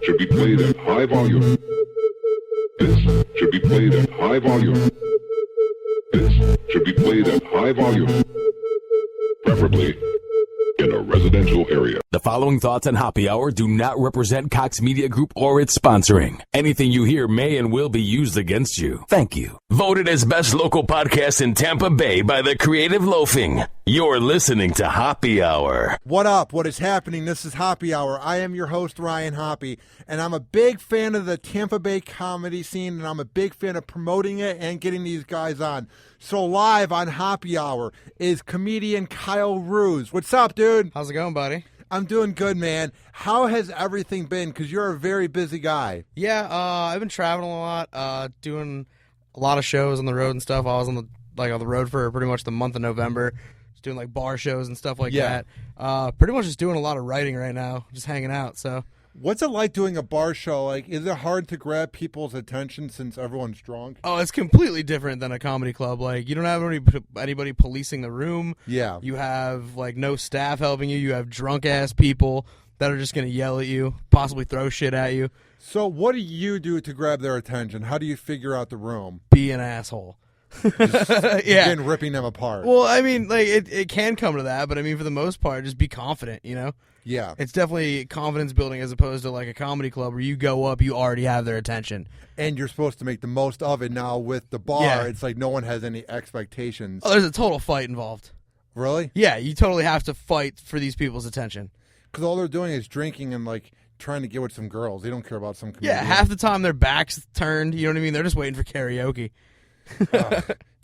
should be played at high volume. This should be played at high volume. This should be played at high volume. Preferably in a residential area. The following thoughts on Hoppe Hour do not represent Cox Media Group or its sponsoring. Anything you hear may and will be used against you. Thank you. Voted as best local podcast in Tampa Bay by the Creative Loafing. You're listening to Hoppe Hour. What up? What is happening? This is Hoppe Hour. I am your host, Ryan Hoppe, and I'm a big fan of the Tampa Bay comedy scene, and I'm a big fan of promoting it and getting these guys on. So live on Hoppe Hour is comedian Kyle Ruse. What's up, dude? How's it going, buddy? I'm doing good, man. How has everything been? Because you're a very busy guy. Yeah, I've been traveling a lot, doing a lot of shows on the road and stuff. I was on the road for pretty much the month of November, just doing like bar shows and stuff like that. Pretty much just doing a lot of writing right now, just hanging out. So, what's it like doing a bar show? Like, is it hard to grab people's attention since everyone's drunk? Oh, it's completely different than a comedy club. Like, you don't have anybody policing the room. Yeah. You have like no staff helping you. You have drunk ass people that are just gonna yell at you, possibly throw shit at you. So, what do you do to grab their attention? How do you figure out the room? Be an asshole. Yeah, and ripping them apart. Well, I mean, like it can come to that, but I mean, for the most part, just be confident. You know. Yeah, it's definitely confidence building as opposed to like a comedy club where you go up, you already have their attention, and you're supposed to make the most of it. Now with the bar, yeah. It's like no one has any expectations. Oh, there's a total fight involved. Really? Yeah, you totally have to fight for these people's attention because all they're doing is drinking and like trying to get with some girls. They don't care about some comedian. Yeah, half the time their back's turned. You know what I mean? They're just waiting for karaoke.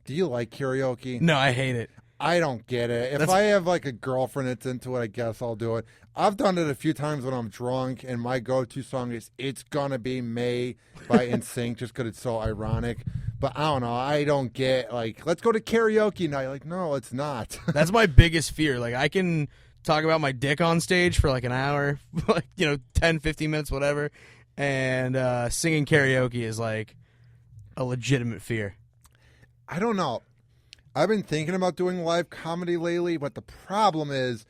Do you like karaoke? No, I hate it. I don't get it. If I have like a girlfriend that's into it, I guess I'll do it. I've done it a few times when I'm drunk, and my go-to song is "It's Gonna Be May" by NSYNC, just because it's so ironic. But I don't know. I don't get like, let's go to karaoke night. Like, no, it's not. That's my biggest fear. Like, I can talk about my dick on stage for like an hour, like 10, 15 minutes, whatever, and singing karaoke is like a legitimate fear. I don't know. I've been thinking about doing live comedy lately, but the problem is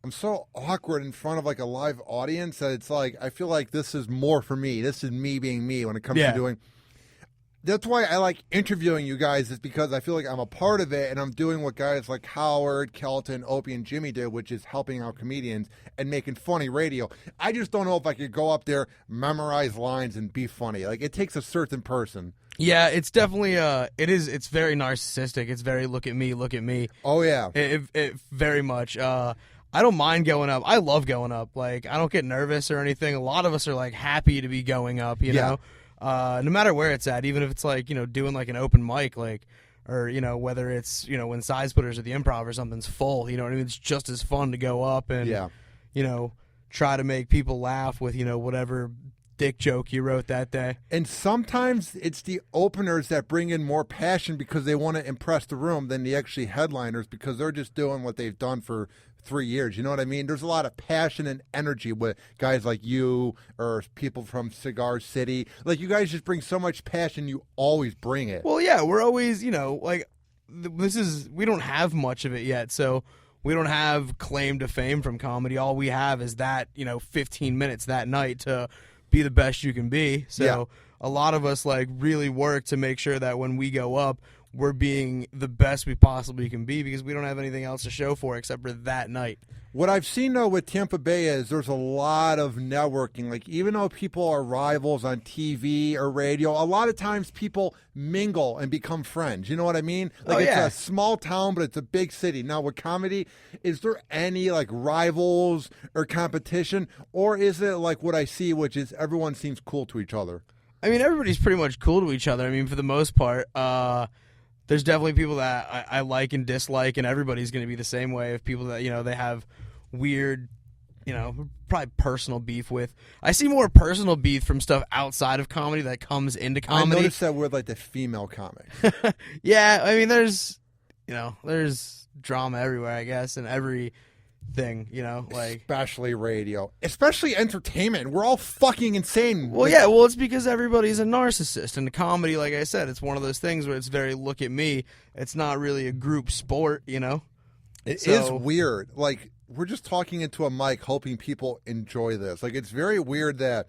I'm so awkward in front of like a live audience that it's like I feel like this is more for me. This is me being me when it comes to doing. That's why I like interviewing you guys, is because I feel like I'm a part of it and I'm doing what guys like Howard, Kelton, Opie, and Jimmy did, which is helping out comedians and making funny radio. I just don't know if I could go up there, memorize lines, and be funny. Like, it takes a certain person. Yeah, it's definitely it's very narcissistic. It's very look at me. Oh yeah. It very much. I don't mind going up. I love going up. Like, I don't get nervous or anything. A lot of us are like happy to be going up, you know. No matter where it's at, even if it's like, doing like an open mic, like, or whether it's when Size Splitters or the Improv or something's full, you know what I mean? It's just as fun to go up and try to make people laugh with whatever dick joke you wrote that day. And sometimes it's the openers that bring in more passion because they want to impress the room than the actually headliners, because they're just doing what they've done for 3 years. You know what I mean? There's a lot of passion and energy with guys like you or people from Cigar City. Like, you guys just bring so much passion. You always bring it. Well, yeah, we're always, like, we don't have much of it yet, so we don't have claim to fame from comedy. All we have is that, 15 minutes that night to be the best you can be. So a lot of us like really work to make sure that when we go up, we're being the best we possibly can be, because we don't have anything else to show for except for that night. What I've seen, though, with Tampa Bay is there's a lot of networking. Like, even though people are rivals on TV or radio, a lot of times people mingle and become friends. You know what I mean? Like, it's a small town, but it's a big city. Now, with comedy, is there any, like, rivals or competition? Or is it like what I see, which is everyone seems cool to each other? I mean, everybody's pretty much cool to each other. I mean, for the most part, there's definitely people that I like and dislike, and everybody's going to be the same way. If people that, they have weird, probably personal beef with. I see more personal beef from stuff outside of comedy that comes into comedy. I noticed that with, like, the female comics. Yeah, I mean, there's drama everywhere, I guess, and every thing, like, especially radio, especially entertainment. We're all fucking insane. Well, yeah, well, it's because everybody's a narcissist, and comedy, like I said, it's one of those things where it's very look at me. It's not really a group sport, It is weird. Like, we're just talking into a mic hoping people enjoy this. Like, it's very weird that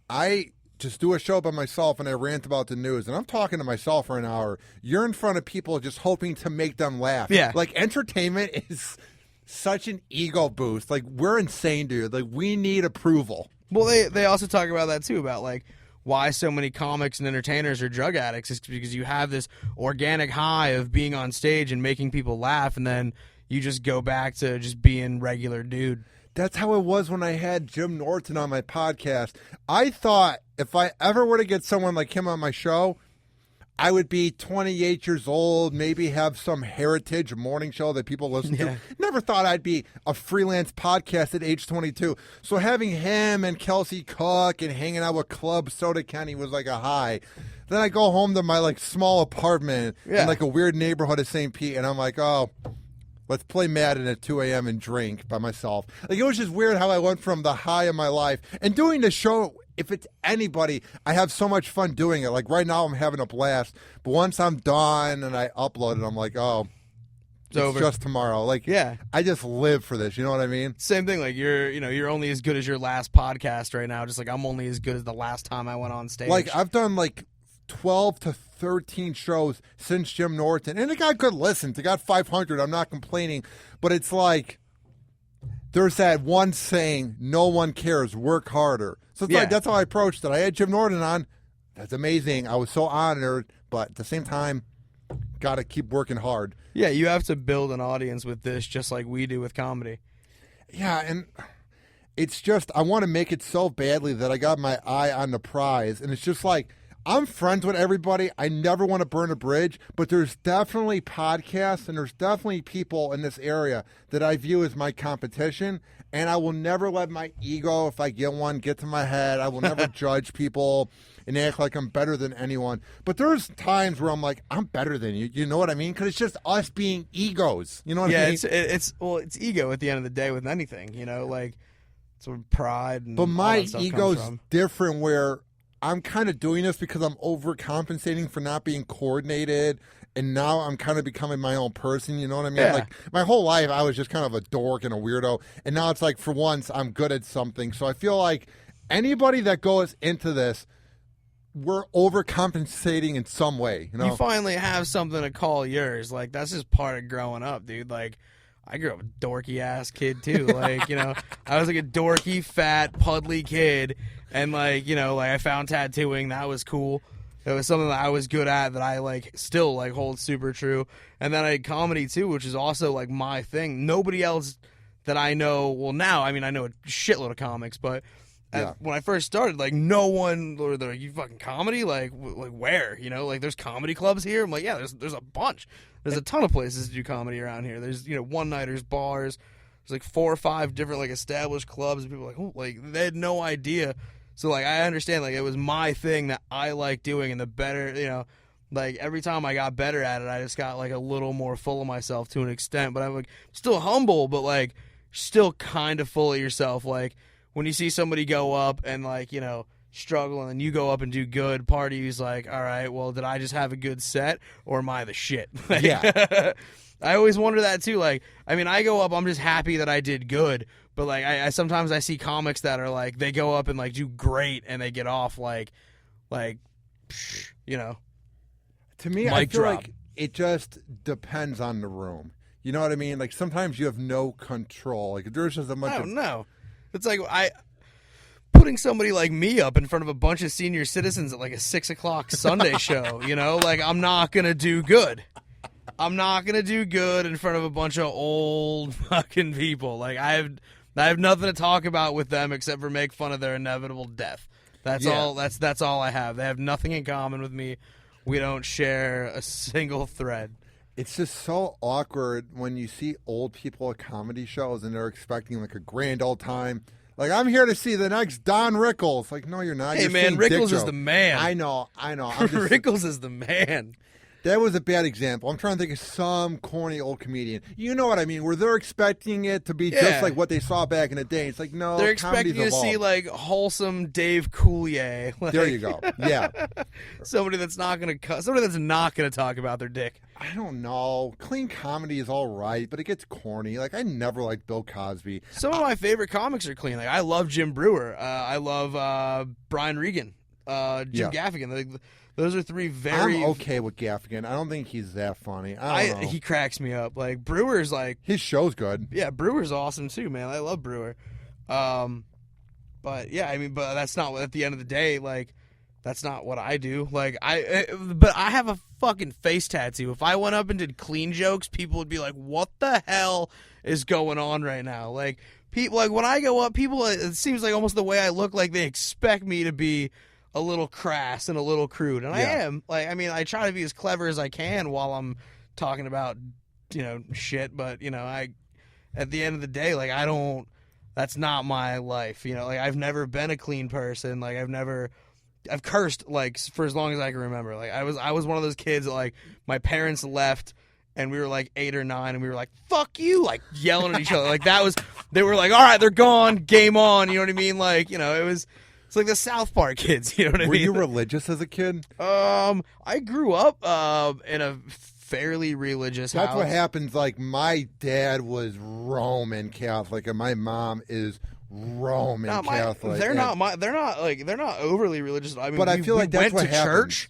I just do a show by myself and I rant about the news, and I'm talking to myself for an hour. You're in front of people just hoping to make them laugh. Yeah. Like, entertainment is such an ego boost. Like, we're insane, dude. Like, we need approval. Well, they also talk about that too, about like why so many comics and entertainers are drug addicts. Is because you have this organic high of being on stage and making people laugh, and then you just go back to just being regular dude. That's how it was when I had Jim Norton on my podcast. I thought if I ever were to get someone like him on my show, I would be 28 years old, maybe have some heritage morning show that people listen to. Never thought I'd be a freelance podcast at age 22. So having him and Kelsey Cook and hanging out with Club Soda Kenny was like a high. Then I go home to my like small apartment in like a weird neighborhood of St. Pete, and I'm like, oh, let's play Madden at 2 a.m. and drink by myself. Like, it was just weird how I went from the high of my life and doing the show. If it's anybody, I have so much fun doing it. Like, right now I'm having a blast. But once I'm done and I upload it, I'm like, oh, it's over. Just tomorrow. Like, I just live for this. You know what I mean? Same thing. Like, you're only as good as your last podcast right now. Just like I'm only as good as the last time I went on stage. Like, I've done like 12 to 13 shows since Jim Norton, and it got good listens. It got 500. I'm not complaining, but it's like there's that one saying, no one cares, work harder. So it's like, that's how I approached it. I had Jim Norton on. That's amazing. I was so honored, but at the same time, got to keep working hard. Yeah, you have to build an audience with this just like we do with comedy. Yeah, and it's just, I want to make it so badly that I got my eye on the prize, and it's just like, I'm friends with everybody. I never want to burn a bridge, but there's definitely podcasts and there's definitely people in this area that I view as my competition, and I will never let my ego, if I get one, get to my head. I will never judge people and act like I'm better than anyone. But there's times where I'm like, I'm better than you. You know what I mean? Because it's just us being egos. You know what I mean? It's ego at the end of the day with anything. You know, like it's where pride. And but my ego's from. Different, where I'm kind of doing this because I'm overcompensating for not being coordinated, and now I'm kind of becoming my own person, you know what I mean? Yeah. Like, my whole life, I was just kind of a dork and a weirdo, and now it's like, for once, I'm good at something. So I feel like anybody that goes into this, we're overcompensating in some way, you know? You finally have something to call yours. Like, that's just part of growing up, dude. Like, I grew up a dorky-ass kid, too. Like, you know, I was like a dorky, fat, puddly kid. And, like, you know, like I found tattooing. That was cool. It was something that I was good at that I, like, still, like, hold super true. And then I had comedy, too, which is also, like, my thing. Nobody else that I know, well, now, I mean, I know a shitload of comics, but when I first started, like, no one, or they're like, you fucking comedy? Like where? You know, like, there's comedy clubs here? I'm like, yeah, there's a bunch. There's a ton of places to do comedy around here. There's, you know, one-nighters, bars. There's, like, 4 or 5 different, like, established clubs. And people are like, oh, like, they had no idea. So, like, I understand, like, it was my thing that I like doing, and the better, you know, like, every time I got better at it, I just got, like, a little more full of myself to an extent. But I'm, like, still humble, but, like, still kind of full of yourself. Like, when you see somebody go up and, like, you know, struggle, and you go up and do good, part of you's like, all right, well, did I just have a good set, or am I the shit? Like, yeah. I always wonder that, too. Like, I mean, I go up, I'm just happy that I did good. But, like, I sometimes I see comics that are, like, they go up and, like, do great, and they get off, like, you know. To me, I feel like it just depends on the room. You know what I mean? Like, sometimes you have no control. Like, there's just a bunch I don't know. It's like, putting somebody like me up in front of a bunch of senior citizens at, like, a 6 o'clock Sunday show, you know? Like, I'm not going to do good. I'm not going to do good in front of a bunch of old fucking people. Like, I have nothing to talk about with them except for make fun of their inevitable death. That's all. That's all I have. They have nothing in common with me. We don't share a single thread. It's just so awkward when you see old people at comedy shows and they're expecting like a grand old time. Like, I'm here to see the next Don Rickles. Like, no, you're not. Hey, you're man, seeing Rickles is the man. I know. Rickles is the man. That was a bad example. I'm trying to think of some corny old comedian. You know what I mean? Where they're expecting it to be just like what they saw back in the day. It's like, no, they're expecting comedy's to see evolved. like wholesome Dave Coulier. Like, There you go. Yeah. somebody that's not gonna talk about their dick. I don't know. Clean comedy is all right, but it gets corny. Like, I never liked Bill Cosby. Some of my favorite comics are clean. Like I love Jim Brewer. I love Brian Regan. Jim Gaffigan. Like, those are three very. I'm okay with Gaffigan. I don't think he's that funny. I don't know. He cracks me up. Like Brewer's like His show's good. Yeah, Brewer's awesome too, man. I love Brewer. But yeah, I mean, but that's not at the end of the day. Like, that's not what I do. Like but I have a fucking face tattoo. If I went up and did clean jokes, people would be like, "What the hell is going on right now?" Like people, like when I go up, people. It seems like almost the way I look, like they expect me to be a little crass and a little crude, and I am. Like, I mean, I try to be as clever as I can while I'm talking about, shit. But at the end of the day, like I don't. That's not my life, Like I've never been a clean person. Like I've cursed like for as long as I can remember. Like I was one of those kids that, like, my parents left and we were like 8 or 9 and we were like, "Fuck you," like yelling at each other. Like they were like, "All right, they're gone, game on." You know what I mean? Like, it's like the South Park kids. You know what I mean? Were you religious as a kid? I grew up in a fairly religious house. That's what happens. Like, my dad was Roman Catholic and my mom is Roman Catholic. They're not overly religious. I mean, but I feel like that's went what to happens. church.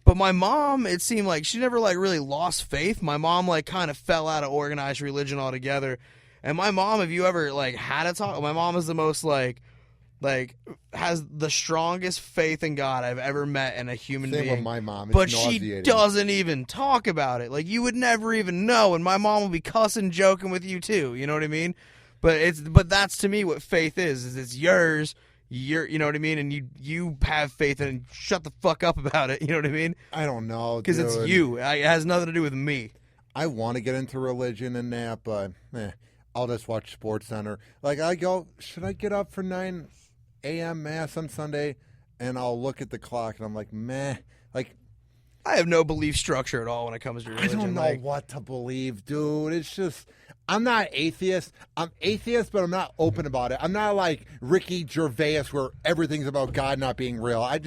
But my mom, it seemed like she never like really lost faith. My mom like kind of fell out of organized religion altogether. And my mom, if you ever like had a talk, my mom is the most like has the strongest faith in God I've ever met in a human Same being. with my mom. It's but nauseating. she doesn't even talk about it. Like, you would never even know. And my mom will be cussing, joking with you too. You know what I mean? But that's to me what faith is it's yours. You know what I mean? And you have faith and shut the fuck up about it. You know what I mean? I don't know, because it's you. It has nothing to do with me. I want to get into religion and that, but I'll just watch Sports Center. Like, I go, should I get up for 9 a.m. Mass on Sunday? And I'll look at the clock and I'm like, meh. Like, I have no belief structure at all when it comes to religion. I don't know what to believe, dude. It's just, I'm not atheist. I'm atheist, but I'm not open about it. I'm not like Ricky Gervais where everything's about God not being real. I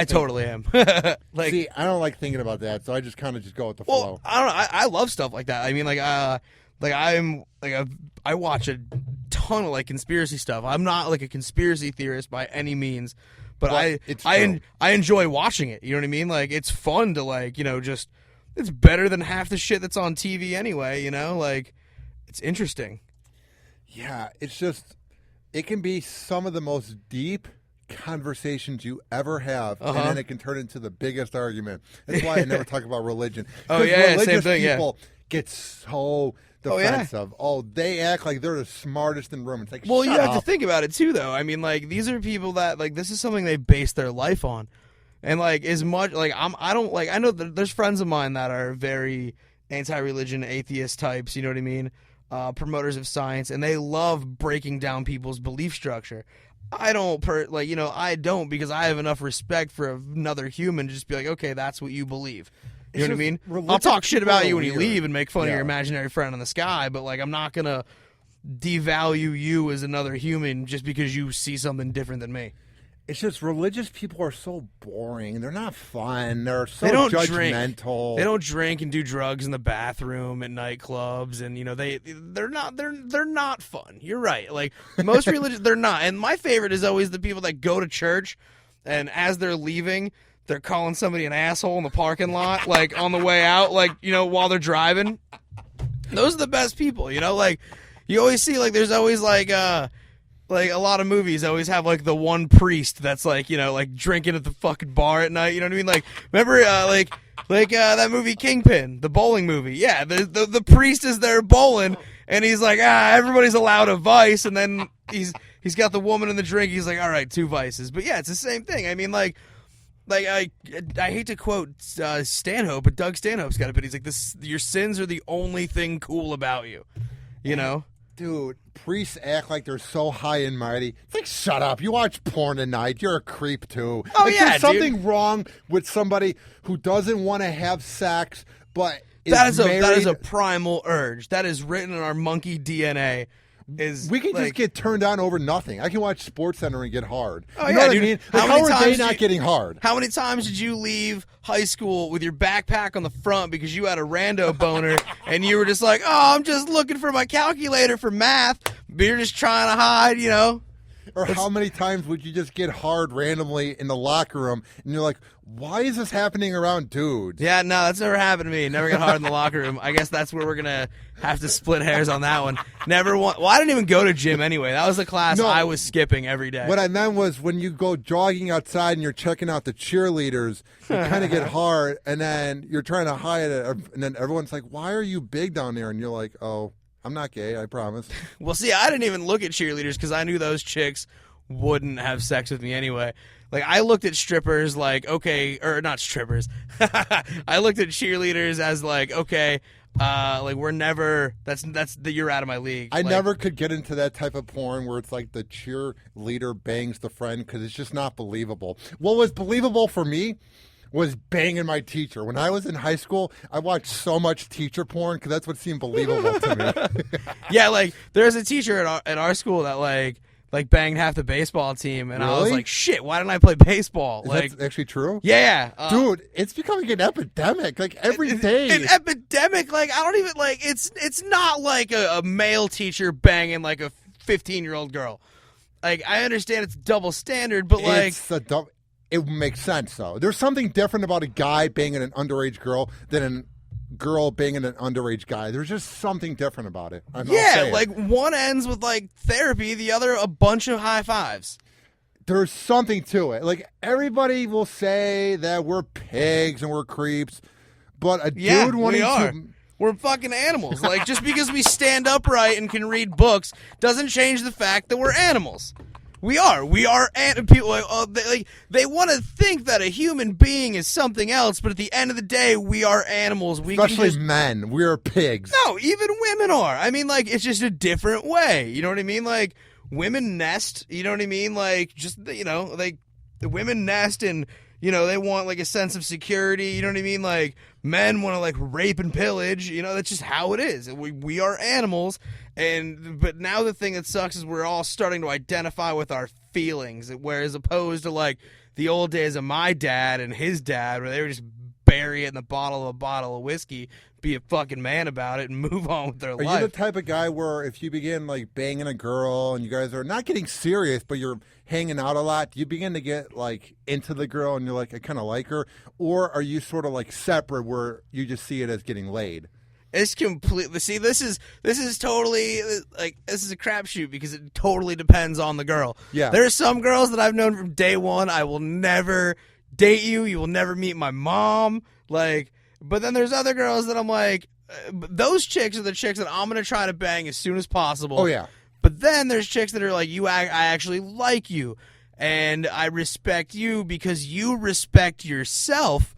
totally am. See, I don't like thinking about that, so I just kind of just go with the flow. I don't know. I love stuff like that. I mean, I watch a ton of like conspiracy stuff. I'm not like a conspiracy theorist by any means, but I enjoy watching it. You know what I mean? Like, it's fun to like, just it's better than half the shit that's on TV anyway. Like, it's interesting. Yeah, it's just it can be some of the most deep conversations you ever have, and then it can turn into the biggest argument. That's why I never talk about religion. Religious same thing. People get so defensive. They act like they're the smartest in the room. It's like, well, you have up. to think about it too, though. I mean, like, these are people that like this is something they base their life on, and like as much like I don't like I know that there's friends of mine that are very anti-religion, atheist types. You know what I mean? Promoters of science, and they love breaking down people's belief structure. I don't I don't, because I have enough respect for another human to just be like, okay, that's what you believe. You know what I mean? I'll talk shit about you when you leave and make fun of your imaginary friend in the sky, but like I'm not gonna devalue you as another human just because you see something different than me. It's just religious people are so boring. They're not fun. They're so they don't judgmental. Drink. They don't drink and do drugs in the bathroom at nightclubs, and they're not fun. You're right. Like most religious, they're not. And my favorite is always the people that go to church, and as they're leaving, they're calling somebody an asshole in the parking lot, like on the way out, like while they're driving. Those are the best people. Like you always see, like there's always like a lot of movies always have like the one priest that's like like drinking at the fucking bar at night. You know what I mean? Like remember that movie Kingpin, the bowling movie? Yeah, the priest is there bowling, and he's like, everybody's allowed a vice, and then he's got the woman in the drink. He's like, all right, 2 vices. But yeah, it's the same thing. I mean, like I hate to quote Stanhope, but Doug Stanhope's got a bit. He's like, your sins are the only thing cool about you. You know? Dude, priests act like they're so high and mighty. It's like, shut up. You watch porn tonight. You're a creep, too. Oh, like, yeah, there's something wrong with somebody who doesn't want to have sex, but that is married. a primal urge. That is written in our monkey DNA. We can just get turned on over nothing. I can watch SportsCenter and get hard. Oh, you yeah, know what dude. I mean? How Like, many how are times they not getting hard? How many times did you leave high school with your backpack on the front because you had a rando boner and you were just like, oh, I'm just looking for my calculator for math, but you're just trying to hide, you know? Or how many times would you just get hard randomly in the locker room and you're like, why is this happening around dudes? Yeah, no, that's never happened to me. Never got hard in the locker room. I guess that's where we're going to have to split hairs on that one. Well, I didn't even go to gym anyway. That was the class I was skipping every day. What I meant was when you go jogging outside and you're checking out the cheerleaders, you kind of get hard and then you're trying to hide it. And then everyone's like, why are you big down there? And you're like, oh, I'm not gay, I promise. Well, see, I didn't even look at cheerleaders because I knew those chicks wouldn't have sex with me anyway. Like, I looked at strippers like, okay, or not strippers. I looked at cheerleaders as like, okay, like we're never. You're out of my league. I never could get into that type of porn where it's like the cheerleader bangs the friend because it's just not believable. What was believable for me was banging my teacher. When I was in high school, I watched so much teacher porn because that's what seemed believable to me. Yeah, like there's a teacher at our school that like banged half the baseball team, and I was Really? like, shit, why didn't I play baseball? Is that actually true? Yeah. Dude, it's becoming an epidemic. Like every day. An epidemic. Like, I don't even, like, it's not like a male teacher banging like a 15-year-old girl. Like, I understand it's double standard, but like. It makes sense, though. There's something different about a guy banging an underage girl than a girl banging an underage guy. There's just something different about it. Yeah, like one ends with like therapy, the other a bunch of high fives. There's something to it. Like everybody will say that we're pigs and we're creeps, but a dude wanting to. We're fucking animals. Like, just because we stand upright and can read books doesn't change the fact that we're animals. We are. People they want to think that a human being is something else, but at the end of the day, we are animals. Especially men. We're pigs. No, even women are. I mean, like, it's just a different way. You know what I mean? Like, women nest. You know what I mean? Like, just, you know, like, the women nest and, you know, they want, like, a sense of security. You know what I mean? Like, men want to, like, rape and pillage. You know, that's just how it is. We are animals. But now the thing that sucks is we're all starting to identify with our feelings, whereas opposed to like the old days of my dad and his dad, where they would just bury it in the bottle of a bottle of whiskey, be a fucking man about it, and move on with their life. Are you the type of guy where if you begin like banging a girl and you guys are not getting serious, but you're hanging out a lot, do you begin to get like into the girl and you're like, I kind of like her, or are you sort of like separate where you just see it as getting laid? It's completely. See, this is totally like this is a crapshoot because it totally depends on the girl. Yeah, there are some girls that I've known from day one. I will never date you. You will never meet my mom. Like, but then there's other girls that I'm like, those chicks are the chicks that I'm gonna try to bang as soon as possible. Oh yeah. But then there's chicks that are like, I actually like you, and I respect you because you respect yourself.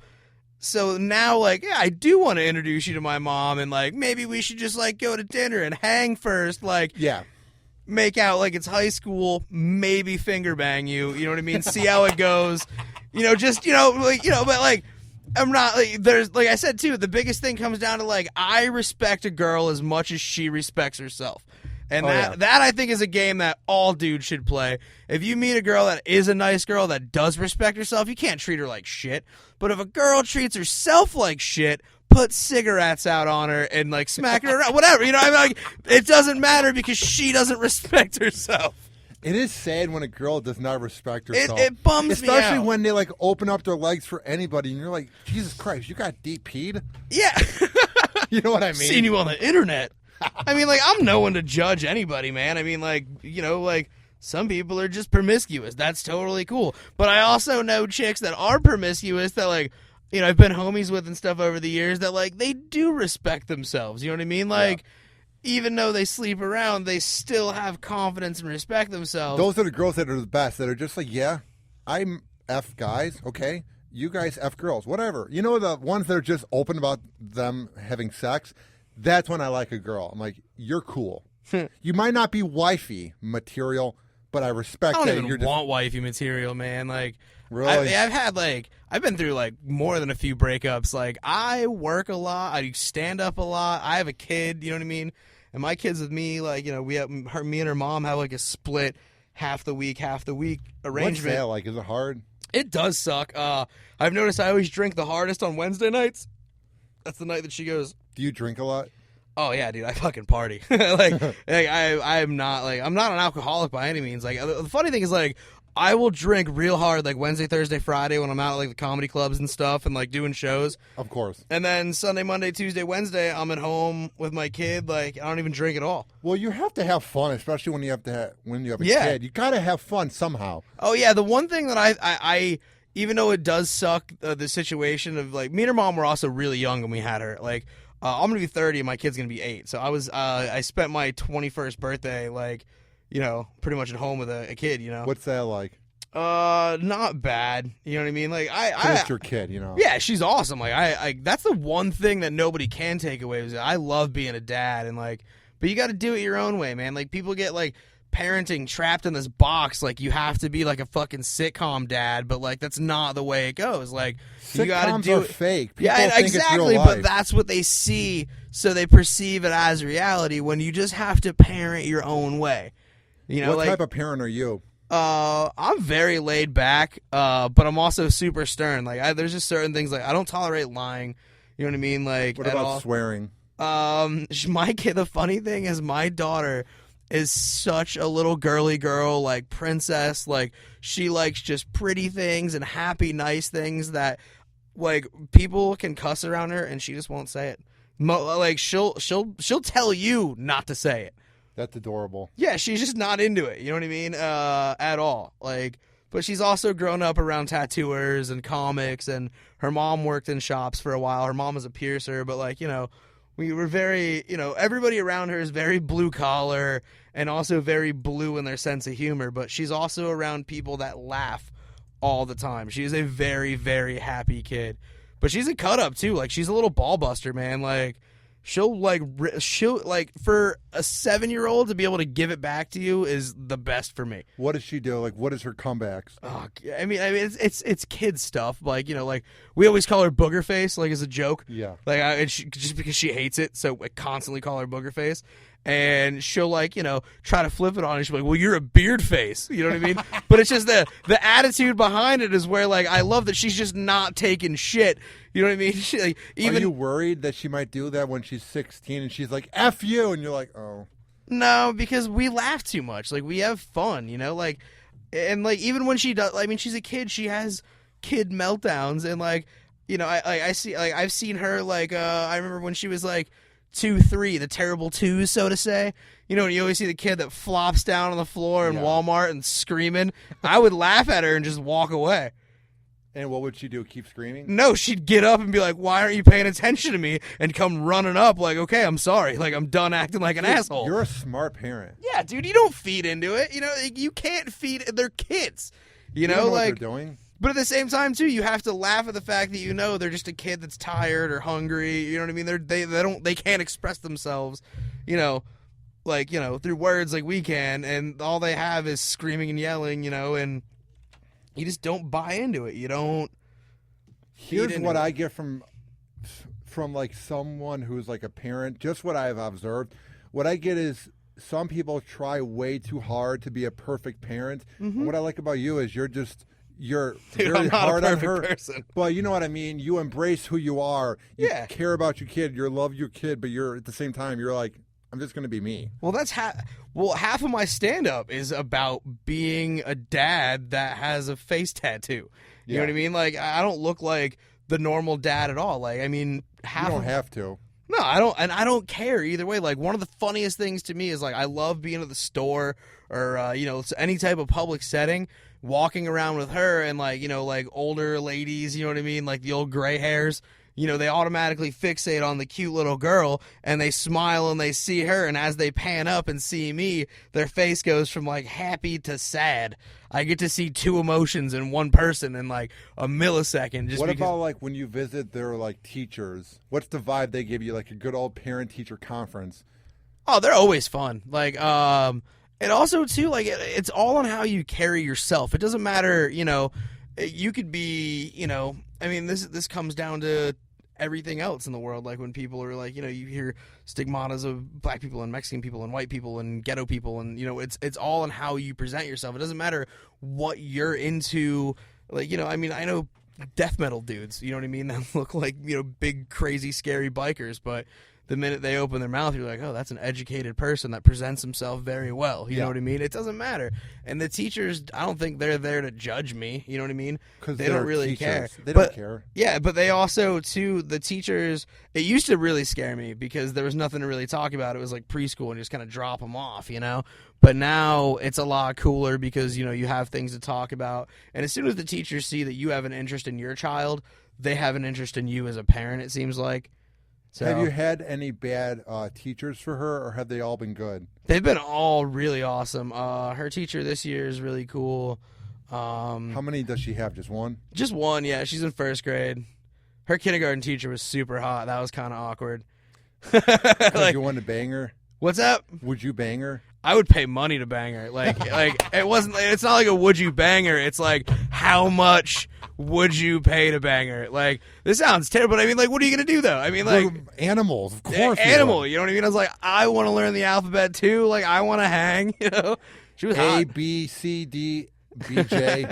So now, like, yeah, I do want to introduce you to my mom, and, like, maybe we should just, like, go to dinner and hang first, like, yeah, make out like it's high school, maybe finger bang you, you know what I mean? See how it goes, you know, just, you know, like, you know, but, like, I'm not, like, there's, like I said, too, the biggest thing comes down to, like, I respect a girl as much as she respects herself. And that I think is a game that all dudes should play. If you meet a girl that is a nice girl that does respect herself, you can't treat her like shit. But if a girl treats herself like shit, put cigarettes out on her and like smack her around, whatever. You know, I mean, like, it doesn't matter because she doesn't respect herself. It is sad when a girl does not respect herself. It bums me out. Especially when they like open up their legs for anybody, and you're like, Jesus Christ, you got DP'd? Yeah. You know what I mean? Seen you on the internet. I mean, like, I'm no one to judge anybody, man. I mean, like, you know, like, some people are just promiscuous. That's totally cool. But I also know chicks that are promiscuous that, like, you know, I've been homies with and stuff over the years that, like, they do respect themselves. You know what I mean? Like, even though they sleep around, they still have confidence and respect themselves. Those are the girls that are the best, that are just like, yeah, I'm F guys, okay? You guys F girls, whatever. You know, the ones that are just open about them having sex? That's when I like a girl. I'm like, you're cool. You might not be wifey material, but I respect I that. don't You're even want wifey material, man. Like, Really? I've been through like more than a few breakups. Like, I work a lot. I do stand up a lot. I have a kid. You know what I mean? And my kid's with me. Like, me and her mom have like a split half the week arrangement. What's that like? Is it hard? It does suck. I've noticed I always drink the hardest on Wednesday nights. That's the night that she goes, Do you drink a lot? oh yeah, dude, I fucking party. I'm not an alcoholic by any means. Like, the funny thing is, like, I will drink real hard like Wednesday, Thursday, Friday when I'm out at like the comedy clubs and stuff and like doing shows. Of course. And then Sunday, Monday, Tuesday, Wednesday, I'm at home with my kid. Like, I don't even drink at all. Well, you have to have fun, especially when you have a Yeah. kid. You gotta have fun somehow. Oh yeah, the one thing that I even though it does suck, the situation of like me and her mom were also really young when we had her. Like, I'm gonna be 30 and my kid's gonna be 8. So I spent my 21st birthday like, pretty much at home with a kid. What's that like? Not bad. You know what I mean? Like, It's your kid, Yeah, she's awesome. Like, I that's the one thing that nobody can take away is that I love being a dad and like, but you got to do it your own way, man. Like, people get like parenting trapped in this box. Like, you have to be like a fucking sitcom dad, but like that's not the way it goes. Like, you got to Sitcoms do are it. fake. People Yeah, think exactly. It's real But life. that's what they see, so they perceive it as reality. When you just have to parent your own way. What like, type of parent are you? I'm very laid back, but I'm also super stern. Like, there's just certain things like I don't tolerate lying. You know what I mean? Like, What at about all. swearing? My kid. The funny thing is, my daughter is such a little girly girl, like princess. Like, she likes just pretty things and happy, nice things that, like, people can cuss around her, and she just won't say it. Like, she'll tell you not to say it. That's adorable. Yeah, she's just not into it. You know what I mean? At all. Like, but she's also grown up around tattooers and comics, and her mom worked in shops for a while. Her mom was a piercer, but like, we were very, everybody around her is very blue collar and also very blue in their sense of humor. But she's also around people that laugh all the time. She is a very, very happy kid. But she's a cut up too. Like, she's a little ball buster, man. Like, she'll like for a 7-year-old to be able to give it back to you is the best for me. What does she do? Like, what is her comebacks? Oh, I mean, it's kid stuff. Like, like we always call her Booger Face, like as a joke. Yeah. Like, just because she hates it, so I constantly call her Booger Face. And she'll like, try to flip it on and she'll be like, well, you're a beard face. You know what I mean? But it's just the attitude behind it is where like, I love that she's just not taking shit. You know what I mean? She, like, even, Are you worried that she might do that when she's 16 and she's like, F you? And you're like, oh. No, because we laugh too much. Like, we have fun, like, and like, even when she does, I mean, she's a kid, she has kid meltdowns. And like, I see, like, I've seen her, like, I remember when she was like 2, 3, the terrible twos, so to say. And you always see the kid that flops down on the floor in Walmart and screaming. I would laugh at her and just walk away. And what would she do? Keep screaming? No, she'd get up and be like, why aren't you paying attention to me? And come running up like, okay, I'm sorry. Like, I'm done acting like an asshole. You're a smart parent. Yeah, dude, you don't feed into it. You can't feed. They're kids. You know what they're doing? But at the same time, too, you have to laugh at the fact that they're just a kid that's tired or hungry. You know what I mean? They can't express themselves, through words like we can, and all they have is screaming and yelling, and you just don't buy into it. You don't. Here's what I get from like someone who's like a parent. Just what I've observed. What I get is some people try way too hard to be a perfect parent. Mm-hmm. And what I like about you is you're Dude, very I'm not hard a on perfect her. person. But you know what I mean. You embrace who you are. You Yeah. care about your kid. You love your kid, but you're at the same time you're like, I'm just going to be me. Well, that's half of my stand-up is about being a dad that has a face tattoo. You know what I mean? Like, I don't look like the normal dad at all. Like, I mean, You don't have to. No, I don't, and I don't care either way. Like, one of the funniest things to me is like I love being at the store or any type of public setting, walking around with her and like like older ladies. You know what I mean? Like the old gray hairs. They automatically fixate on the cute little girl and they smile and they see her. And as they pan up and see me, their face goes from like happy to sad. I get to see two emotions in one person in like a millisecond. What about like when you visit their like teachers? What's the vibe they give you? Like a good old parent-teacher conference. Oh, they're always fun. Like, and also too, like it's all on how you carry yourself. It doesn't matter, you know. You could be, you know. I mean, this comes down to everything else in the world. Like when people are like, you know, you hear stigmatas of black people and Mexican people and white people and ghetto people, and you know, it's all on how you present yourself. It doesn't matter what you're into. Like, you know, I mean, I know death metal dudes, you know what I mean, that look like, you know, big, crazy, scary bikers, but the minute they open their mouth, you're like, oh, that's an educated person that presents himself very well. You know what I mean? It doesn't matter. And the teachers, I don't think they're there to judge me. You know what I mean? Because they don't really care. They don't care. Yeah, but they also, too, the teachers, it used to really scare me because there was nothing to really talk about. It was like preschool and just kind of drop them off, you know? But now it's a lot cooler because, you know, you have things to talk about. And as soon as the teachers see that you have an interest in your child, they have an interest in you as a parent, it seems like. So, have you had any bad teachers for her, or have they all been good? They've been all really awesome. Her teacher this year is really cool. How many does she have? Just one? Just one, yeah. She's in first grade. Her kindergarten teacher was super hot. That was kind of awkward. Like, you want to bang her? What's up? Would you bang her? I would pay money to bang her. Like it wasn't. It's not like a would you bang her. It's like how much would you pay to bang her? Like this sounds terrible. But I mean, like, what are you gonna do though? I mean, like we're animals, of course. Animal. You know what I mean? I was like, I want to learn the alphabet too. Like I want to hang. You know, she was hot. A B C D B J.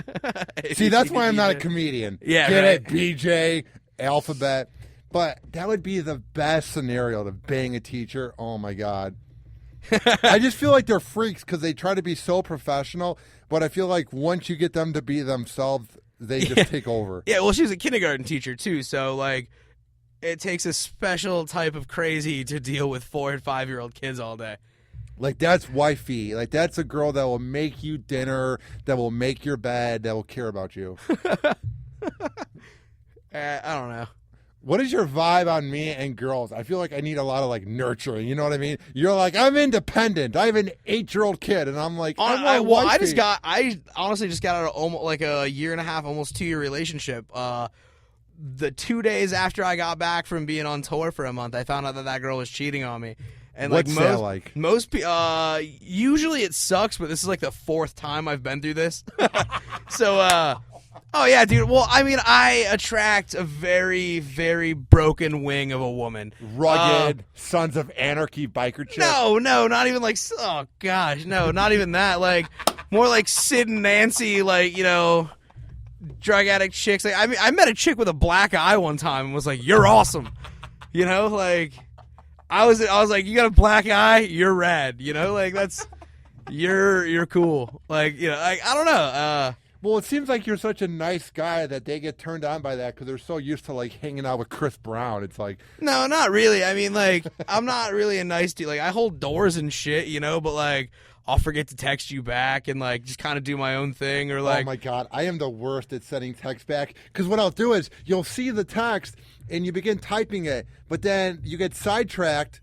See, that's why I'm not a comedian. Yeah, get right. it? BJ alphabet. But that would be the best scenario to bang a teacher. Oh my god. I just feel like they're freaks because they try to be so professional, but I feel like once you get them to be themselves, they just take over. Yeah, well, she's a kindergarten teacher too, so like, it takes a special type of crazy to deal with 4- and 5-year-old kids all day. Like that's wifey. Like that's a girl that will make you dinner, that will make your bed, that will care about you. I don't know. What is your vibe on me and girls? I feel like I need a lot of like nurturing. You know what I mean? You're like, I'm independent. I have an 8-year-old kid, and I'm like, I honestly just got out of almost like a 1.5, almost 2-year relationship. The 2 days after I got back from being on tour for a month, I found out that girl was cheating on me. And what's that like? Usually it sucks, but this is like the 4th time I've been through this. So, oh, yeah, dude. Well, I mean, I attract a very, very broken wing of a woman. Rugged, Sons of Anarchy biker chick? No, not even like, oh, gosh, no, not even that. Like, more like Sid and Nancy, like, you know, drug addict chicks. Like, I mean, I met a chick with a black eye one time and was like, you're awesome. You know, like, I was like, you got a black eye? You're rad. You know, like, that's, you're cool. Like, you know, like, I don't know. Well, it seems like you're such a nice guy that they get turned on by that because they're so used to, like, hanging out with Chris Brown. It's like... No, not really. I mean, like, I'm not really a nice dude. Like, I hold doors and shit, you know, but, like, I'll forget to text you back and, like, just kind of do my own thing or, like... Oh, my God. I am the worst at sending text back because what I'll do is you'll see the text and you begin typing it, but then you get sidetracked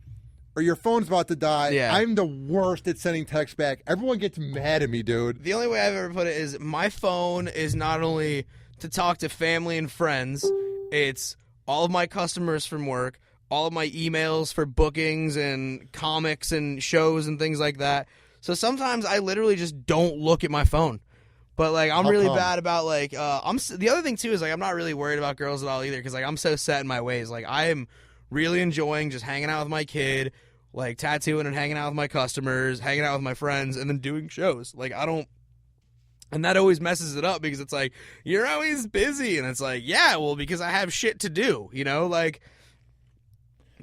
or your phone's about to die. Yeah. I'm the worst at sending text back. Everyone gets mad at me, dude. The only way I've ever put it is my phone is not only to talk to family and friends, it's all of my customers from work, all of my emails for bookings and comics and shows and things like that. So sometimes I literally just don't look at my phone. But, like, I'm really bad about, like, the other thing, too, is, like, I'm not really worried about girls at all either because, like, I'm so set in my ways. Like, I am really enjoying just hanging out with my kid, like tattooing and hanging out with my customers, hanging out with my friends, and then doing shows. Like, I don't, and that always messes it up because it's like, you're always busy. And it's like, yeah, well, because I have shit to do, you know, like,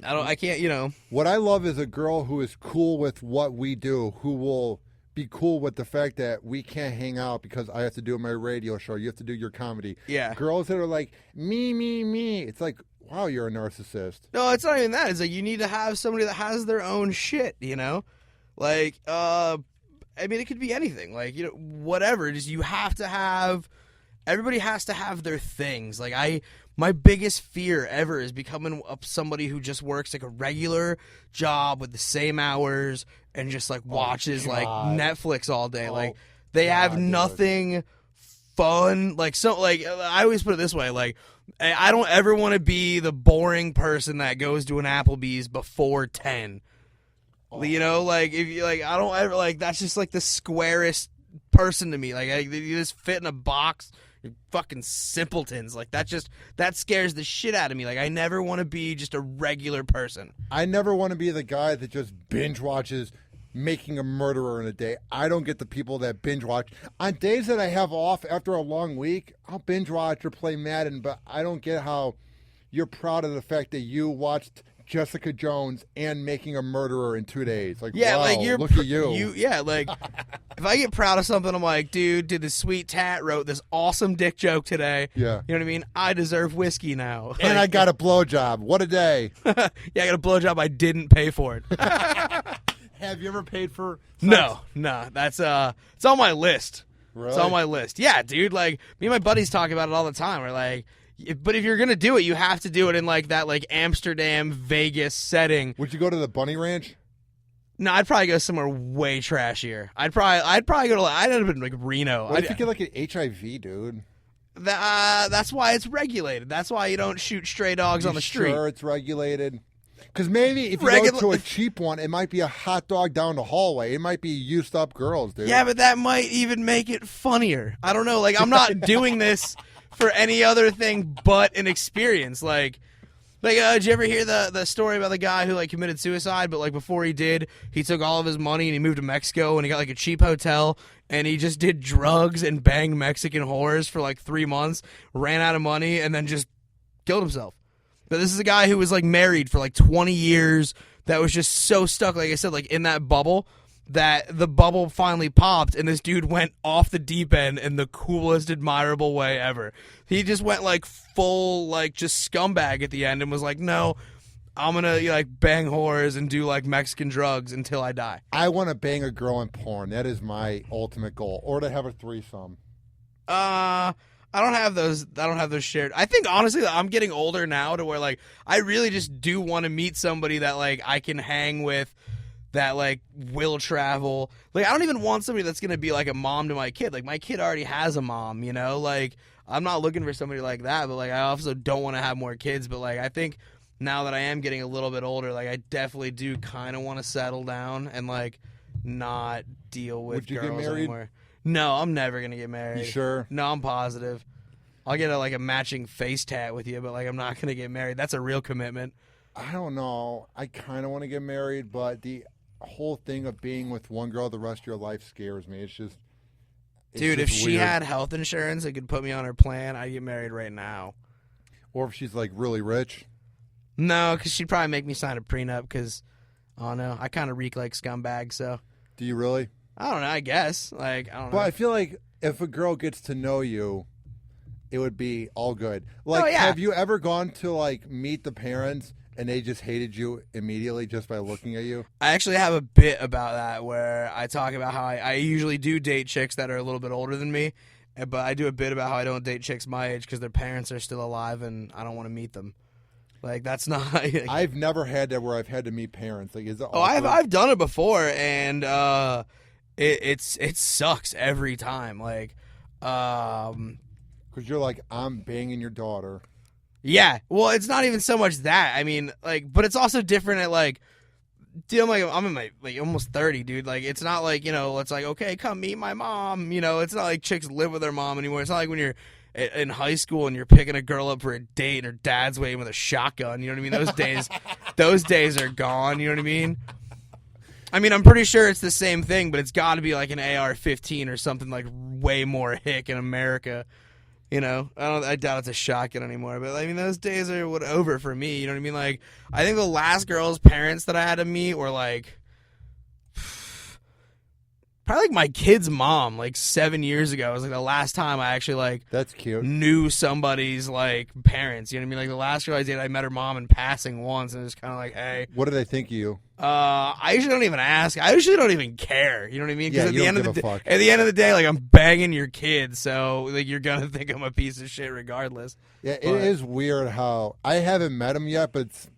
I can't, you know. What I love is a girl who is cool with what we do, who will be cool with the fact that we can't hang out because I have to do my radio show. You have to do your comedy. Yeah. Girls that are like, me. It's like, wow, you're a narcissist. No, it's not even that. It's like you need to have somebody that has their own shit, you know? Like, I mean, it could be anything. Like, you know, whatever. Just you have to have, everybody has to have their things. Like, my biggest fear ever is becoming somebody who just works like a regular job with the same hours and just like watches like Netflix all day. Like, they have nothing fun. Like, so, like, I always put it this way, like, I don't ever want to be the boring person that goes to an Applebee's before 10. You know, like if you like, I don't ever like. That's just like the squarest person to me. Like you just fit in a box. You're fucking simpletons. Like that scares the shit out of me. Like I never want to be just a regular person. I never want to be the guy that just binge watches Making a Murderer in a day. I don't get the people that binge watch. On days that I have off after a long week, I'll binge watch or play Madden, but I don't get how you're proud of the fact that you watched Jessica Jones and Making a Murderer in 2 days. Like, yeah, wow, like look at you. Yeah, like if I get proud of something, I'm like, dude, the sweet tat wrote this awesome dick joke today. Yeah. You know what I mean? I deserve whiskey now. And I got a blowjob. What a day. Yeah, I got a blowjob. I didn't pay for it. Have you ever paid for sex? No. That's it's on my list. Really? It's on my list. Yeah, dude. Like me and my buddies talk about it all the time. We're like, but if you're gonna do it, you have to do it in like that like Amsterdam, Vegas setting. Would you go to the Bunny Ranch? No, I'd probably go somewhere way trashier. I'd probably go to I'd end up in like Reno. What if you get like an HIV, dude? That's why it's regulated. That's why you don't shoot stray dogs on the street. Sure, it's regulated. Because maybe if you go to a cheap one, it might be a hot dog down the hallway. It might be used up girls, dude. Yeah, but that might even make it funnier. I don't know. Like, I'm not doing this for any other thing but an experience. Like, did you ever hear the story about the guy who like committed suicide? But like before he did, he took all of his money and he moved to Mexico and he got like a cheap hotel and he just did drugs and banged Mexican whores for like 3 months, ran out of money, and then just killed himself. But this is a guy who was like married for like 20 years that was just so stuck, like I said, like in that bubble, that the bubble finally popped and this dude went off the deep end in the coolest, admirable way ever. He just went like full, like just scumbag at the end and was like, no, I'm going to like bang whores and do like Mexican drugs until I die. I want to bang a girl in porn. That is my ultimate goal. Or to have a threesome. I don't have those shared. I think honestly that I'm getting older now to where like I really just do want to meet somebody that like I can hang with, that like will travel. Like I don't even want somebody that's going to be like a mom to my kid. Like my kid already has a mom, you know? Like I'm not looking for somebody like that, but like I also don't want to have more kids, but like I think now that I am getting a little bit older, like I definitely do kind of want to settle down and like not deal with Would you girls get married? anymore. No, I'm never going to get married. You sure? No, I'm positive. I'll get a matching face tat with you, but like I'm not going to get married. That's a real commitment. I don't know. I kind of want to get married, but the whole thing of being with one girl the rest of your life scares me. It's just dude, if she weird. had health insurance and could put me on her plan, I'd get married right now. Or if she's like really rich. No, because she'd probably make me sign a prenup because, oh no, I kind of reek like scumbag, so. Do you really? I don't know, I guess. Like, I don't know. But I feel like if a girl gets to know you, it would be all good. Like, Oh, yeah. Have you ever gone to like meet the parents and they just hated you immediately just by looking at you? I actually have a bit about that where I talk about how I usually do date chicks that are a little bit older than me, but I do a bit about how I don't date chicks my age because their parents are still alive and I don't want to meet them. Like, that's not... I've never had that where I've had to meet parents. Like, is it Oh, I've done it before, and it sucks every time. Like, because you're like, I'm banging your daughter. yeah. Well, it's not even so much that. I mean, like, but it's also different at like, dude, I'm in my like almost 30, dude. Like, it's not like, you know, it's like, okay, come meet my mom. You know, it's not like chicks live with their mom anymore. It's not like when you're in high school and you're picking a girl up for a date and her dad's waiting with a shotgun. You know what I mean? Those days are gone. You know what I mean? I mean, I'm pretty sure it's the same thing, but it's got to be like an AR-15 or something like way more hick in America. You know, I doubt it's a shotgun anymore, but I mean, those days are over for me. You know what I mean? Like, I think the last girl's parents that I had to meet were like, probably like my kid's mom, like 7 years ago. It was like the last time I actually like That's cute. knew somebody's like parents. You know what I mean? Like the last girl I dated, I met her mom in passing once, and it was kind of like, hey. What do they think of you? I usually don't even ask. I usually don't even care. You know what I mean? Yeah, Because you don't give a fuck. at the end of the day, like I'm banging your kid, so like you're gonna think I'm a piece of shit regardless. Yeah, it But- is weird how I haven't met him yet, but it's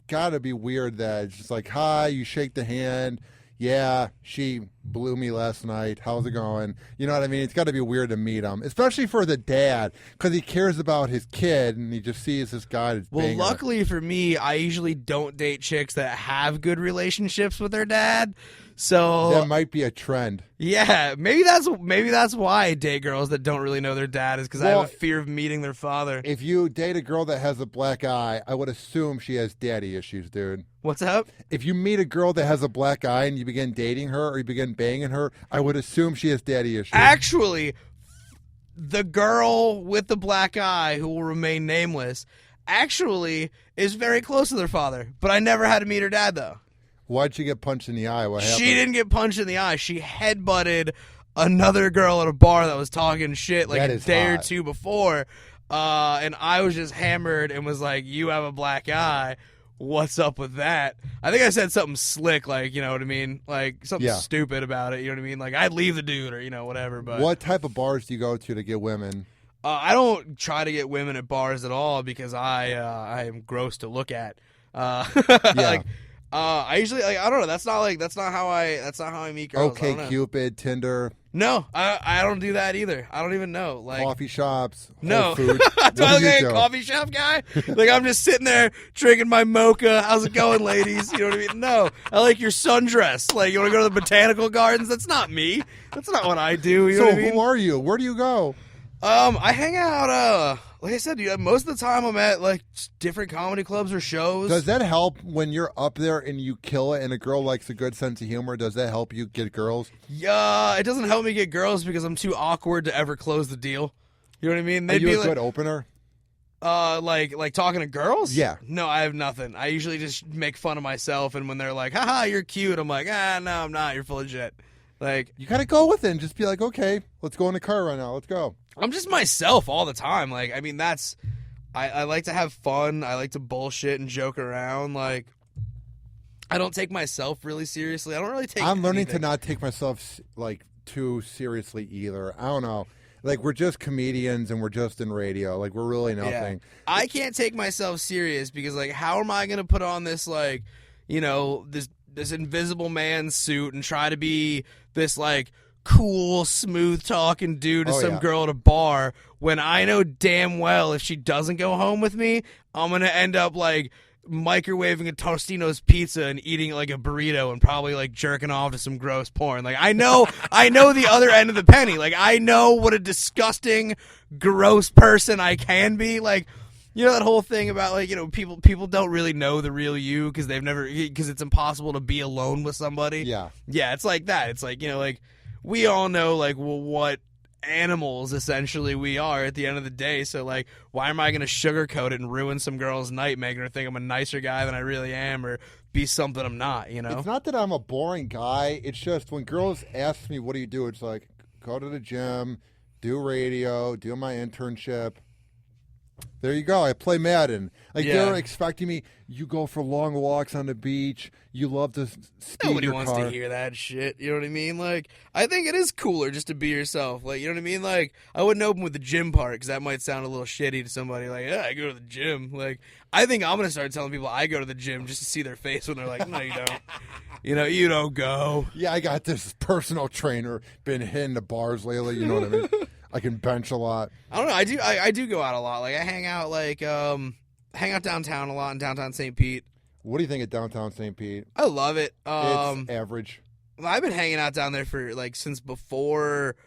got to be weird that it's just like, hi, you shake the hand. Yeah, she blew me last night. How's it going? You know what I mean? It's got to be weird to meet him, especially for the dad, because he cares about his kid, and he just sees this guy that's Well, banging her. luckily for me, I usually don't date chicks that have good relationships with their dad. So That might be a trend. yeah, maybe that's why I date girls that don't really know their dad, is because I Well, have a fear of meeting their father. If you date a girl that has a black eye, I would assume she has daddy issues, dude. What's up? If you meet a girl that has a black eye and you begin dating her or you begin banging her, I would assume she has daddy issues. Actually, the girl with the black eye, who will remain nameless, actually is very close to their father. But I never had to meet her dad, though. Why'd she get punched in the eye? What happened? She didn't get punched in the eye. She headbutted another girl at a bar that was talking shit like That a is day or hot. two before. And I was just hammered and was like, you have a black eye. What's up with that? I think I said something slick, like, you know what I mean? Like, something Yeah. stupid about it, you know what I mean? Like, I'd leave the dude or, you know, whatever. But What type of bars do you go to get women? I don't try to get women at bars at all because I am gross to look at. Like, I usually, like, I don't know. That's not how I meet girls. I don't know. Cupid, Tinder, No, I don't do that either. I don't even know. Like, coffee shops, no. Whole Foods. Do What I look do you like a do? coffee shop guy? Like, I'm just sitting there drinking my mocha. How's it going, ladies? You know what I mean? No. I like your sundress. Like, you want to go to the botanical gardens? That's not me. That's not what I do. You know So what I mean? who are you? Where do you go? I hang out, like I said, most of the time I'm at, like, different comedy clubs or shows. Does that help when you're up there and you kill it and a girl likes a good sense of humor? Does that help you get girls? Yeah, it doesn't help me get girls because I'm too awkward to ever close the deal. You know what I mean? Are They'd you be a like, good opener? like talking to girls? Yeah. No, I have nothing. I usually just make fun of myself, and when they're like, haha, you're cute, I'm like, no, I'm not. You're full of shit. Like, You got to go with it and just be like, okay, let's go in the car right now. Let's go. I'm just myself all the time. Like, I mean, I like to have fun. I like to bullshit and joke around. Like, I don't take myself really seriously. I don't really take I'm learning anything. to not take myself like too seriously either. I don't know. Like we're just comedians and we're just in radio. Like we're really nothing. I can't take myself serious because, like, how am I going to put on this, like, you know, this invisible man suit and try to be this, like, cool, smooth talking dude to Oh, some yeah. girl at a bar when I know damn well if she doesn't go home with me, I'm going to end up, like, microwaving a Tostino's pizza and eating like a burrito and probably like jerking off to some gross porn. Like I know the other end of the penny. Like I know what a disgusting, gross person I can be. Like, you know that whole thing about, like, you know, people don't really know the real you because it's impossible to be alone with somebody. Yeah. Yeah, it's like that. It's like, you know, like we all know like what animals essentially we are at the end of the day. So like, why am I going to sugarcoat it and ruin some girl's night, making her think I'm a nicer guy than I really am, or be something I'm not, you know? It's not that I'm a boring guy. It's just when girls ask me, what do you do? It's like, go to the gym, do radio, do my internship. There you go. I play Madden. Like, Yeah. they're expecting me, you go for long walks on the beach. You love to speed Nobody your wants car. to hear that shit. You know what I mean? Like, I think it is cooler just to be yourself. Like, you know what I mean? Like, I wouldn't open with the gym part because that might sound a little shitty to somebody. Like, yeah, I go to the gym. Like, I think I'm going to start telling people I go to the gym just to see their face when they're like, no, you don't. You know, you don't go. Yeah, I got this personal trainer. Been hitting the bars lately. You know what I mean? I can bench a lot. I don't know. I do go out a lot. Like, I hang out, like, hang out downtown a lot in downtown St. Pete. What do you think of downtown St. Pete? I love it. It's average. I've been hanging out down there for, like, since before,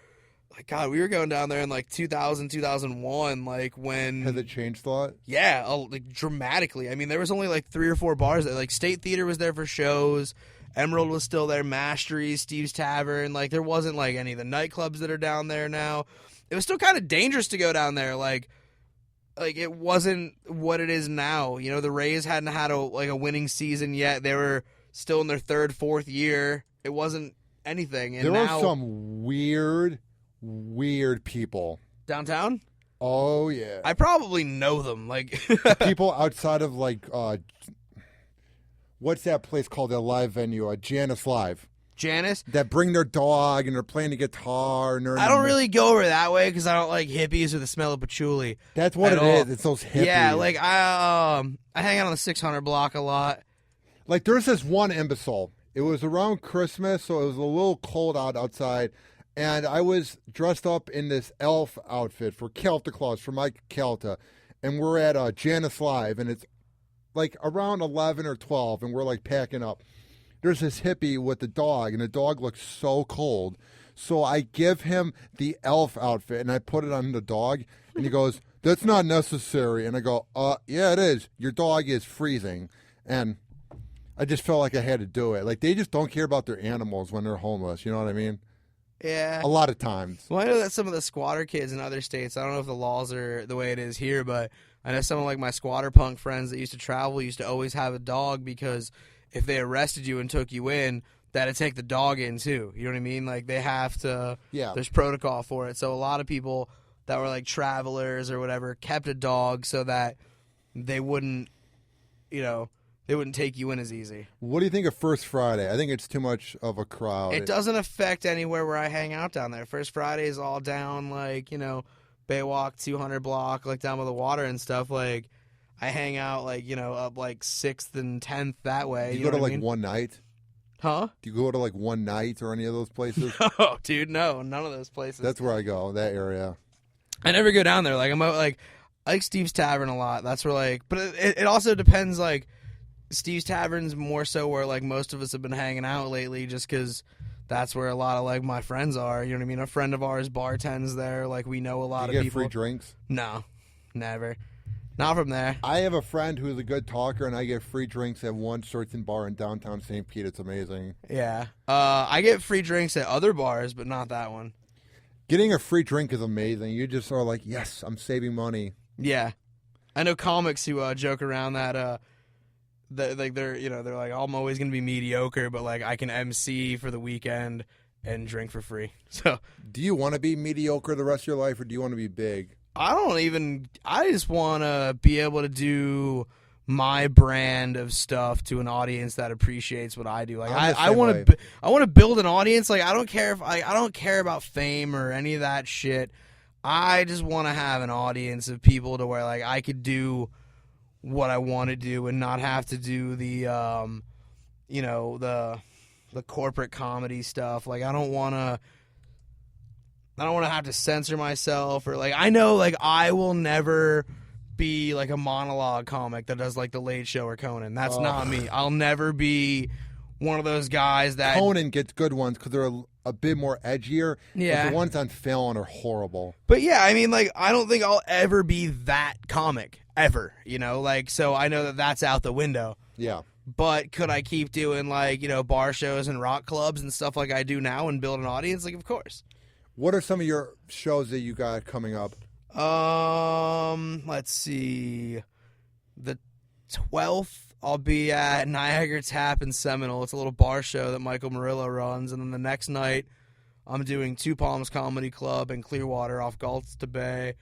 like, God, we were going down there in, like, 2000, 2001, like, when... Has it changed a lot? Yeah, like, dramatically. I mean, there was only, like, 3 or 4 bars. Like, State Theater was there for shows. Emerald was still there. Mastery, Steve's Tavern. Like, there wasn't, like, any of the nightclubs that are down there now. It was still kind of dangerous to go down there. Like, it wasn't what it is now. You know, the Rays hadn't had a winning season yet. They were still in their 3rd, 4th year. It wasn't anything. And There now, are some weird people. downtown, Oh, yeah. I probably know them. Like, People outside of, like, what's that place called, that live venue? Janice Live. Janice. That bring their dog and they're playing the guitar. And they're in I don't the- really go over that way because I don't like hippies or the smell of patchouli. That's what at it all. is. It's those hippies. Yeah, like I hang out on the 600 block a lot. Like, there's this one imbecile. It was around Christmas, so it was a little cold outside. And I was dressed up in this elf outfit for Celta Claus, for Mike Celta. And we're at Janice Live, and it's like around 11 or 12, and we're like packing up. There's this hippie with the dog, and the dog looks so cold. So I give him the elf outfit, and I put it on the dog, and he goes, "That's not necessary." And I go, yeah, it is. Your dog is freezing. And I just felt like I had to do it. Like, they just don't care about their animals when they're homeless. You know what I mean? Yeah. A lot of times. Well, I know that some of the squatter kids in other states, I don't know if the laws are the way it is here, but I know some of like my squatter punk friends that used to travel used to always have a dog because if they arrested you and took you in, that'd take the dog in too. You know what I mean? Like they have to, there's protocol for it. So a lot of people that were like travelers or whatever kept a dog so that they wouldn't, they wouldn't take you in as easy. What do you think of First Friday? I think it's too much of a crowd. It doesn't affect anywhere where I hang out down there. First Friday is all down, like, Baywalk 200 block, like down by the water and stuff. Like, I hang out, like, up like 6th and 10th that way. Do you go to like one night? Huh? Do you go to like one night or any of those places? No, dude, no. None of those places. That's where I go, that area. I never go down there. Like, I like Steve's Tavern a lot. That's where, like, but it also depends, like, Steve's Tavern's more so where, like, most of us have been hanging out lately just because that's where a lot of, like, my friends are. You know what I mean? A friend of ours bartends there. Like, we know a lot of people. Do you get free drinks? No, never. Not from there. I have a friend who's a good talker, and I get free drinks at one certain bar in downtown St. Pete. It's amazing. Yeah. I get free drinks at other bars, but not that one. Getting a free drink is amazing. You just are like, yes, I'm saving money. Yeah. I know comics who joke around that they're like, I'm always gonna be mediocre, but like I can MC for the weekend and drink for free. So, do you want to be mediocre the rest of your life, or do you want to be big? I just want to be able to do my brand of stuff to an audience that appreciates what I do. Like I want to build an audience. Like I don't care about fame or any of that shit. I just want to have an audience of people to where like I could do what I want to do and not have to do the the corporate comedy stuff. Like I don't want to have to censor myself or like I know like I will never be like a monologue comic that does like the Late Show or Conan. That's not me. I'll never be one of those guys that Conan gets good ones because they're a bit more edgier. Yeah, but the ones on Fallon are horrible. But yeah, I mean, like I don't think I'll ever be that comic ever. Like so I know that that's out the window. Yeah. But could I keep doing like bar shows and rock clubs and stuff like I do now and build an audience? Like of course. What are some of your shows that you got coming up? Let's see. The 12th, I'll be at Niagara Tap in Seminole. It's a little bar show that Michael Murillo runs. And then the next night, I'm doing Two Palms Comedy Club in Clearwater off Galta Bay.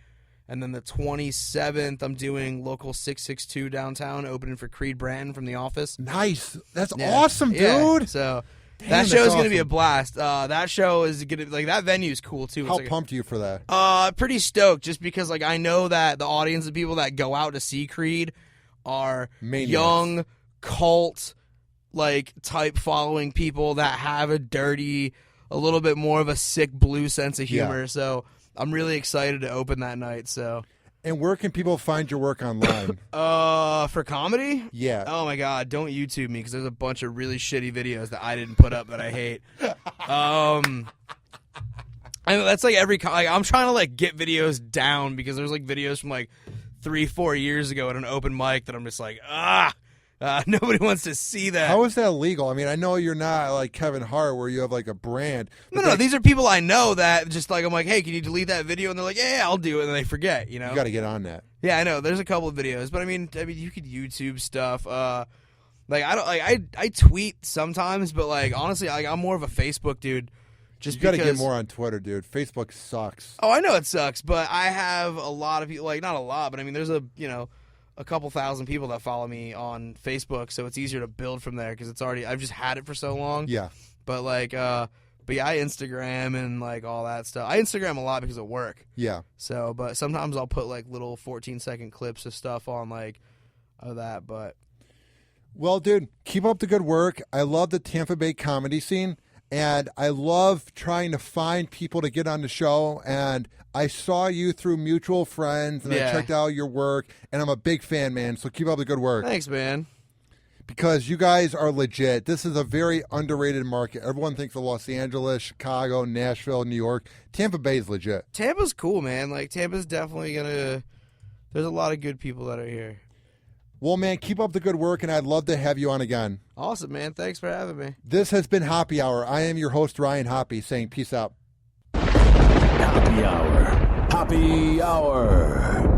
And then the 27th, I'm doing Local 662 downtown, opening for Creed Branton from The Office. Nice. That's awesome, dude. Yeah. So... Damn, that show is going to be a blast. That show is going to like that venue is cool too. How like pumped are you for that? Pretty stoked just because like I know that the audience of people that go out to see Creed are Maniacs. Young cult like type following people that have a little bit more of a sick blue sense of humor. Yeah. So I'm really excited to open that night. So. And where can people find your work online? For comedy? Yeah. Oh my God, don't YouTube me because there's a bunch of really shitty videos that I didn't put up that I hate. I know that's like I'm trying to like get videos down because there's like videos from like 3-4 years ago at an open mic that I'm just like nobody wants to see that. How is that legal? I mean, I know you're not like Kevin Hart where you have like a brand. No, these are people I know that just like I'm like, hey, can you delete that video? And they're like, yeah, I'll do it. And they forget, You got to get on that. Yeah, I know. There's a couple of videos, but I mean, you could YouTube stuff. Like I don't like I tweet sometimes, but like honestly, like I'm more of a Facebook dude. You got to get more on Twitter, dude. Facebook sucks. Oh, I know it sucks, but I have a lot of people. Like not a lot, but I mean, there's a couple thousand people that follow me on Facebook, so it's easier to build from there because I've just had it for so long. Yeah. But like, I Instagram and like all that stuff. I Instagram a lot because of work. Yeah. So, but sometimes I'll put like little 14-second clips of stuff on like of that. But Well, dude, keep up the good work. I love the Tampa Bay comedy scene, and I love trying to find people to get on the show. And I saw you through mutual friends, and I checked out your work, and I'm a big fan, man. So keep up the good work. Thanks, man. Because you guys are legit. This is a very underrated market. Everyone thinks of Los Angeles, Chicago, Nashville, New York. Tampa Bay is legit. Tampa's cool, man. Like, Tampa's definitely gonna. There's a lot of good people that are here. Well, man, keep up the good work, and I'd love to have you on again. Awesome, man. Thanks for having me. This has been Hoppe Hour. I am your host, Ryan Hoppe, saying peace out. Hoppe Hour. Hoppe Hour.